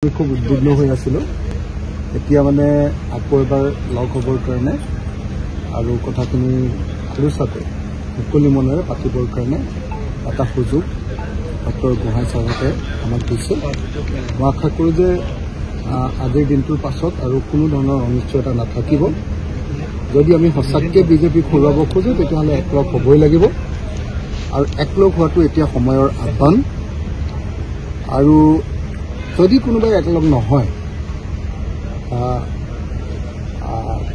খুব উদ্বিগ্ন হৈ আছিলোঁ। এতিয়া মানে আকৌ এবাৰ লগ হ'বৰ কাৰণে আৰু কথাখিনি আলোচনাতে মুকলি মনেৰে পাতিবৰ কাৰণে এটা সুযোগ ডক্টৰ গোহাঁই ছাৰহঁতে আমাক দিছে। মই আশা কৰোঁ যে আজিৰ দিনটোৰ পাছত আৰু কোনো ধৰণৰ অনিশ্চয়তা নাথাকিব। যদি আমি সঁচাকৈ বিজেপিক হৰুৱাব খোজোঁ তেতিয়াহ'লে একলগ হ'বই লাগিব আৰু একলগ হোৱাটো এতিয়া সময়ৰ আহ্বান। আৰু যদি কোনোবাই একলগ নহয়,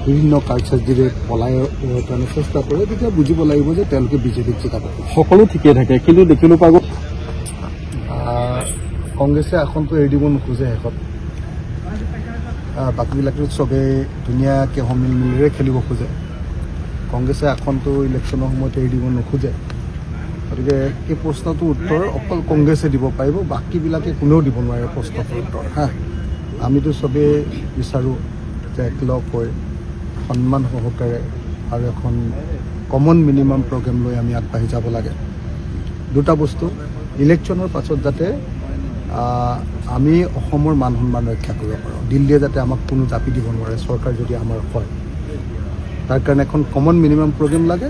বিভিন্ন কাৰ্যসূচীৰে পলাই কাৰণে চেষ্টা কৰে, তেতিয়া বুজিব লাগিব যে তেওঁলোকে বিজেপিক জিকাব। সকলো ঠিকে থাকে, কিন্তু দেখিলোঁ পাব কংগ্ৰেছে আসনটো এৰি দিব নোখোজে শেষত। বাকীবিলাকে চবেই ধুনীয়াকৈ সমিল মিলেৰে খেলিব খোজে। কংগ্ৰেছে আসনটো ইলেকশ্যনৰ সময়ত এৰি দিব নোখোজে। গতিকে এই প্ৰশ্নটোৰ উত্তৰ অকল কংগ্ৰেছে দিব পাৰিব, বাকীবিলাকে কোনেও দিব নোৱাৰে প্ৰশ্নটোৰ উত্তৰ। আমিতো চবেই বিচাৰোঁ যে একলগ হৈ সন্মান সহকাৰে আৰু এখন কমন মিনিমাম প্ৰগ্ৰেম লৈ আমি আগবাঢ়ি যাব লাগে। দুটা বস্তু, ইলেকশ্যনৰ পাছত যাতে আমি অসমৰ মান সন্মান ৰক্ষা কৰিব পাৰোঁ, দিল্লীয়ে যাতে আমাক কোনো জাপি দিব নোৱাৰে চৰকাৰ যদি আমাৰ হয়। তাৰ কাৰণে এখন কমন মিনিমাম প্ৰগ্ৰেম লাগে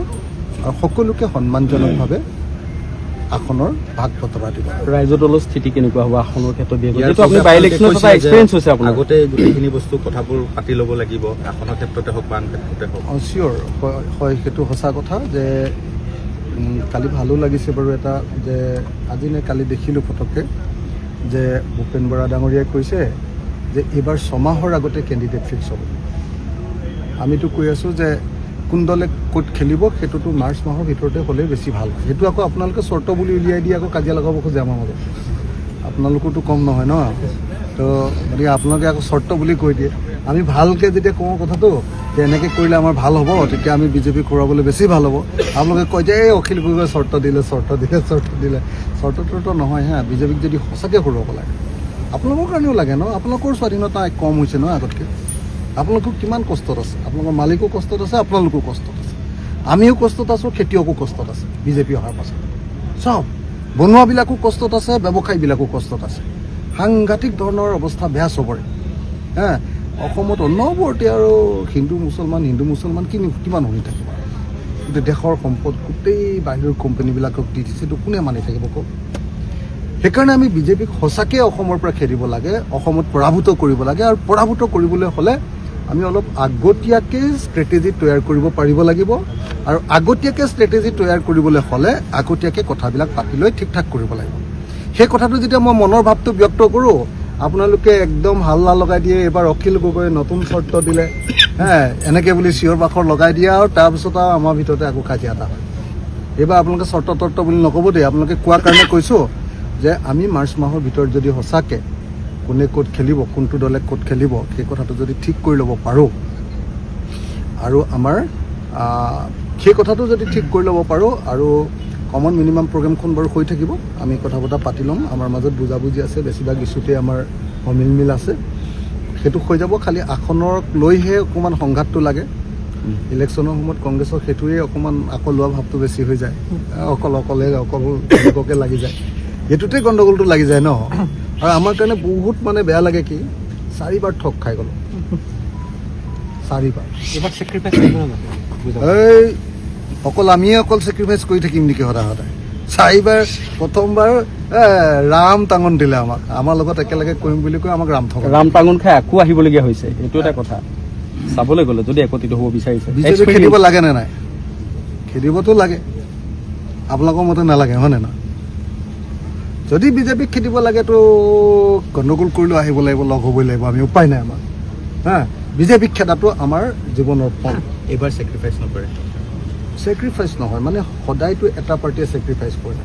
আৰু সকলোকে সন্মানজনকভাৱে আসনৰ ভাগ বতৰা দিব। ৰাইজৰ দলৰ স্থিতি কেনেকুৱা হ'ব আসনৰ ক্ষেত্ৰত? আপুনি বাই ইলেকশ্যনত এটা এক্সপিৰিয়েঞ্চ হৈছে, আপোনাৰ আগতে গোটেইখিনি বস্তু কথাবোৰ পাতি ল'ব লাগিব, আসনৰ ক্ষেত্ৰতে হওক বা আন ক্ষেত্ৰতে হওক। চিয়'ৰ হয়, সেইটো সঁচা কথা যে কালি ভালো লাগিছে বাৰু এটা যে আজি নে কালি দেখিলোঁ ফটককৈ যে ভূপেন বৰা ডাঙৰীয়াই কৈছে যে এইবাৰ 6 মাহৰ আগতে কেণ্ডিডেট ফিক্স হ'ব। আমিতো কৈ আছোঁ যে কোন দলে ক'ত খেলিব সেইটোতো মাৰ্চ মাহৰ ভিতৰতে হ'লে বেছি ভাল। সেইটো আকৌ আপোনালোকে চৰ্ত বুলি উলিয়াই দি আকৌ কাজিয়া লগাব খোজে আমাৰ মাজত। আপোনালোকৰতো কম নহয় ন, তো গতিকে আপোনালোকে আকৌ চৰ্ত বুলি কৈ দিয়ে। আমি ভালকৈ যেতিয়া কওঁ কথাটো যে এনেকৈ কৰিলে আমাৰ ভাল হ'ব, তেতিয়া আমি বিজেপিক হৰুৱাবলৈ বেছি ভাল হ'ব। আপোনালোকে কয় যে এই অখিল গগৈয়ে চৰ্ত দিলে। চৰ্তটোতো নহয়। বিজেপিক যদি সঁচাকৈ হৰুৱাব লাগে, আপোনালোকৰ কাৰণেও লাগে ন। আপোনালোকৰ স্বাধীনতা কম হৈছে ন আগতকৈ। আপোনালোকৰ কিমান কষ্টত আছে, আপোনালোকৰ মালিকো কষ্টত আছে, আপোনালোকো কষ্টত আছে, আমিও কষ্টত আছোঁ, খেতিয়কো কষ্টত আছে। বিজেপি অহাৰ পাছত চব বনোৱাবিলাকো কষ্টত আছে, ব্যৱসায়ীবিলাকো কষ্টত আছে। সাংঘাতিক ধৰণৰ অৱস্থা বেয়া চবৰে। অসমত অনবৰতে আৰু হিন্দু মুছলমান কিমান শুনি থাকিব। গোটেই দেশৰ সম্পদ গোটেই বাহিৰৰ কোম্পানীবিলাকক দি দিছেতো কোনে মানি থাকিব কওক। সেইকাৰণে আমি বিজেপিক সঁচাকৈ অসমৰ পৰা খেদিব লাগে, অসমত পৰাভূত কৰিব লাগে। আৰু পৰাভূত কৰিবলৈ হ'লে আমি অলপ আগতীয়াকৈ ষ্ট্ৰেটেজি তৈয়াৰ কৰিব পাৰিব লাগিব। আৰু আগতীয়াকৈ ষ্ট্ৰেটেজি তৈয়াৰ কৰিবলৈ হ'লে আগতীয়াকৈ কথাবিলাক পাতি লৈ ঠিক ঠাক কৰিব লাগিব। সেই কথাটো যেতিয়া মই মনৰ ভাৱটো ব্যক্ত কৰোঁ, আপোনালোকে একদম হাল্লা লগাই দিয়ে। এইবাৰ অখিল গগৈয়ে নতুন চৰ্ত দিলে, এনেকৈ বুলি চিঞৰ বাখৰ লগাই দিয়ে আৰু তাৰপিছত আৰু আমাৰ ভিতৰতে আকৌ কাজিয়া এটা হয়। এইবাৰ আপোনালোকে চৰ্ত বুলি নক'ব দেই। আপোনালোকে কোৱাৰ কাৰণে কৈছোঁ যে আমি মাৰ্চ মাহৰ ভিতৰত যদি সঁচাকৈ কোনে ক'ত খেলিব, কোনটো দলে ক'ত খেলিব, সেই কথাটো যদি ঠিক কৰি ল'ব পাৰোঁ আৰু আমাৰ সেই কথাটো যদি ঠিক কৰি ল'ব পাৰোঁ আৰু কমন মিনিমাম প্ৰগ্ৰেমখন বাৰু হৈ থাকিব, আমি কথা বতৰা পাতি ল'ম। আমাৰ মাজত বুজাবুজি আছে, বেছিভাগ ইছ্যুতে আমাৰ অমিল আছে, সেইটো হৈ যাব। খালি আসনক লৈহে অকণমান সংঘাতটো লাগে। ইলেকশ্যনৰ সময়ত কংগ্ৰেছৰ সেইটোৱে অকণমান আকৌ লোৱা ভাৱটো বেছি হৈ যায়। অকলকে লাগি যায়, এইটোতে গণ্ডগোলটো লাগি যায় ন। আৰু আমাৰ কাৰণে বহুত মানে বেয়া লাগে কি 4বাৰ ঠগ খাই গ'লোঁ। 4বাৰ এই অকল আমিয়ে ছেক্ৰিফাইচ কৰি থাকিম নেকি সদায়? 4বাৰ প্ৰথমবাৰ ৰাম টাঙন দিলে আমাক, আমাৰ লগত একেলগে কৰিম বুলি কৈ আমাক ৰাম টাঙন খাই আকৌ আহিবলগীয়া হৈছে। এইটো এটা কথা চাবলৈ গ'লে যদি একত্ৰিত হ'ব বিচাৰিছে। বিজেপি খেদিব লাগে নে নাই? খেদিবতো লাগে, আপোনালোকৰ মতে নালাগে হয়নে নহয়? যদি বিজেপিক খেদিব লাগেতো গণ্ডগোল কৰিলেও আহিব লাগিব, লগ হ'বই লাগিব। আমি উপায় নাই আমাৰ। বিজেপিক খেদাটো আমাৰ জীৱনৰ পথ। এইবাৰ ছেক্ৰিফাইচ নকৰে। ছেক্ৰিফাইচ নহয় মানে সদায়তো এটা পাৰ্টিয়ে ছেক্ৰিফাইচ কৰে।